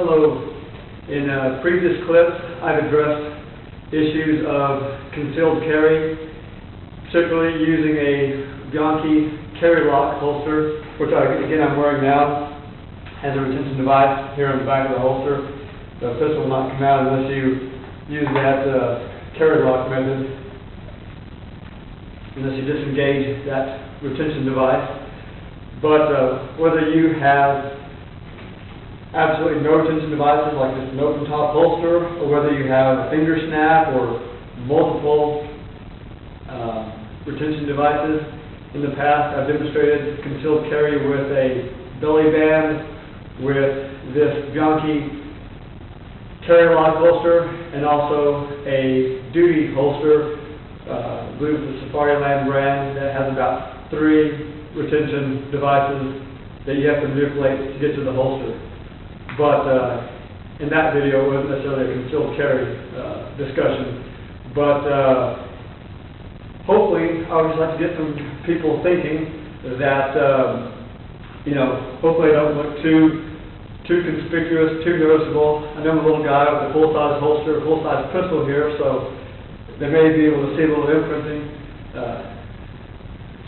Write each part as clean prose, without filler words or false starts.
Hello. In previous clips, I've addressed issues of concealed carry, particularly using a Bianchi carry lock holster, which again I'm wearing now, has a retention device here on the back of the holster. The pistol will not come out unless you use that carry lock method, unless you disengage that retention device. But whether you have absolutely no retention devices like this an open top holster, or whether you have a finger snap or multiple retention devices, in the past I've demonstrated concealed carry with a belly band, with this Bianchi carry lock holster, and also a duty holster, I believe it's the Safariland brand, that has about 3 retention devices that you have to manipulate to get to the holster. But in that video, it wasn't necessarily a concealed carry discussion. But hopefully, I would just like to get some people thinking that, hopefully I don't look too conspicuous, too noticeable. I know I'm a little guy with a full-size holster, a full-size pistol here, so they may be able to see a little imprinting.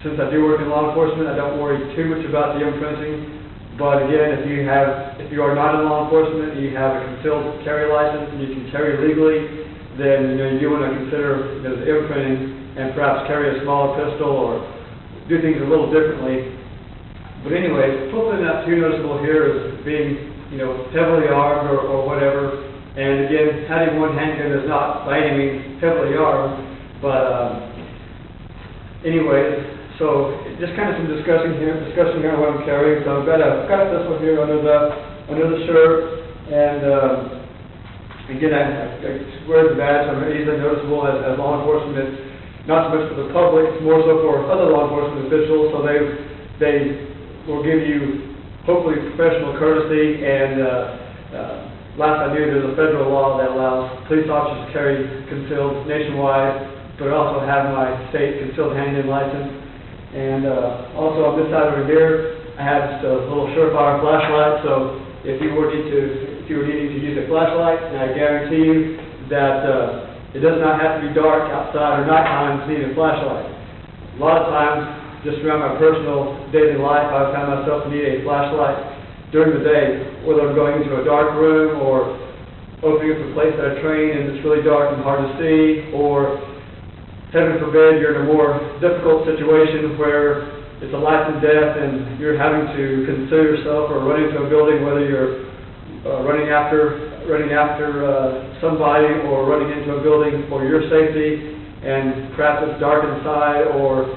Since I do work in law enforcement, I don't worry too much about the imprinting. But again, if you are not in law enforcement, you have a concealed carry license, and you can carry legally, then you do want to consider the imprinting and perhaps carry a smaller pistol or do things a little differently. But anyway, hopefully not too noticeable here as being heavily armed or whatever. And again, having one handgun is not by any means heavily armed. But anyways. So just kind of some discussion here on what I'm carrying. So I've got a pistol here under the shirt, and again I wear the badge. I'm easily noticeable as law enforcement. It's not so much for the public; it's more so for other law enforcement officials. So they will give you hopefully professional courtesy. And last I knew, there's a federal law that allows police officers to carry concealed nationwide, but I also have my state concealed handgun license. And also on this side over here, I have just a little surefire flashlight. So if you were needing to use a flashlight, and I guarantee you that it does not have to be dark outside or nighttime to need a flashlight. A lot of times, just around my personal daily life, I've found myself need a flashlight during the day, whether I'm going into a dark room or opening up a place that I train and it's really dark and hard to see, or heaven forbid, you're in a more difficult situation where it's a life and death and you're having to consider yourself or run into a building, whether you're running after somebody or running into a building for your safety, and perhaps it's dark inside, or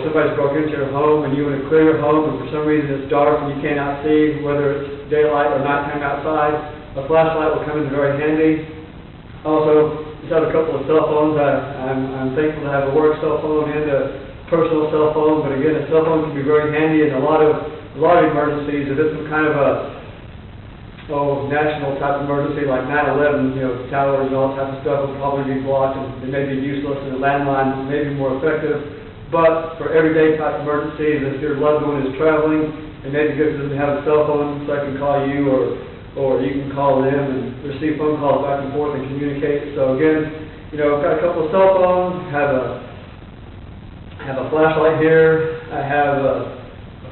somebody's broken into your home and you want to clear your home and for some reason it's dark and you cannot see whether it's daylight or nighttime outside. A flashlight will come in very handy. Also, I have a couple of cell phones. I'm thankful to have a work cell phone and a personal cell phone, but again, a cell phone can be very handy in a lot of emergencies. If it's some kind of a national type emergency like 9/11, towers and all that type of stuff will probably be blocked and they may be useless, and a landline may be more effective. But for everyday type emergencies, if your loved one is traveling, it may be good for them to have a cell phone so I can call you, or you can call them and receive phone calls back and forth and communicate. So again, I've got a couple of cell phones, have a flashlight here, I have a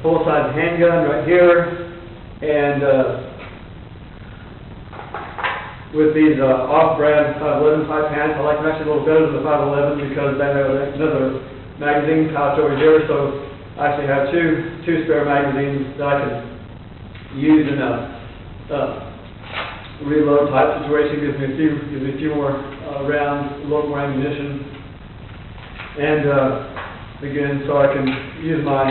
full-size handgun right here, and with these off-brand 511 type pants, I like them actually a little better than the 511 because they have another magazine pouch over here. So I actually have two spare magazines that I can use in a reload type situation. Gives me a few more rounds, a little more ammunition, and again, so I can use my.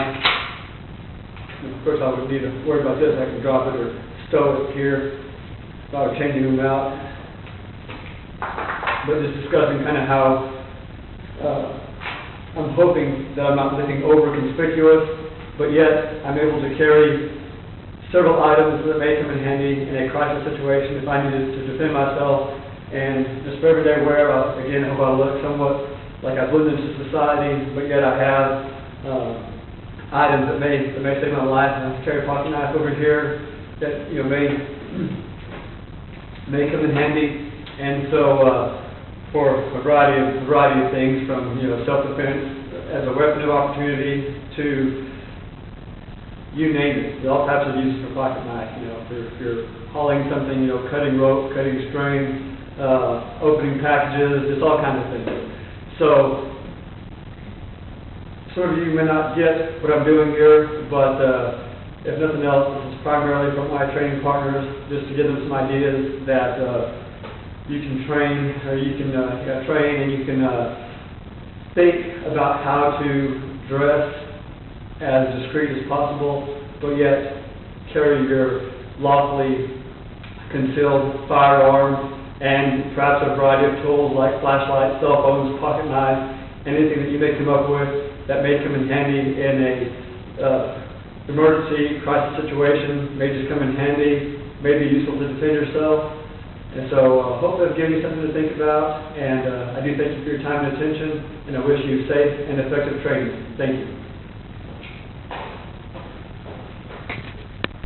Of course, I would need to worry about this. I can drop it or stow it here if I were changing them out. But just discussing kind of how I'm hoping that I'm not looking over conspicuous, but yet I'm able to carry several items that may come in handy in a crisis situation if I needed to defend myself. And just for everyday wear, again, I hope I look somewhat like I blend into society, but yet I have items that may save my life. And I carry a pocket knife over here that may may come in handy. And so for a variety of things, from self-defense as a weapon of opportunity to you name it. There are all types of uses for pocket knife. If you're hauling something, cutting rope, cutting string, opening packages, just all kinds of things. So some of you may not get what I'm doing here, but if nothing else, this is primarily from my training partners, just to give them some ideas that you can train, or you can train and you can think about how to dress as discreet as possible, but yet carry your lawfully concealed firearm and perhaps a variety of tools like flashlights, cell phones, pocket knives, anything that you may come up with that may come in handy in a emergency, crisis situation, may just come in handy, may be useful to defend yourself. And so I hope I've given you something to think about, and I do thank you for your time and attention, and I wish you safe and effective training. Thank you.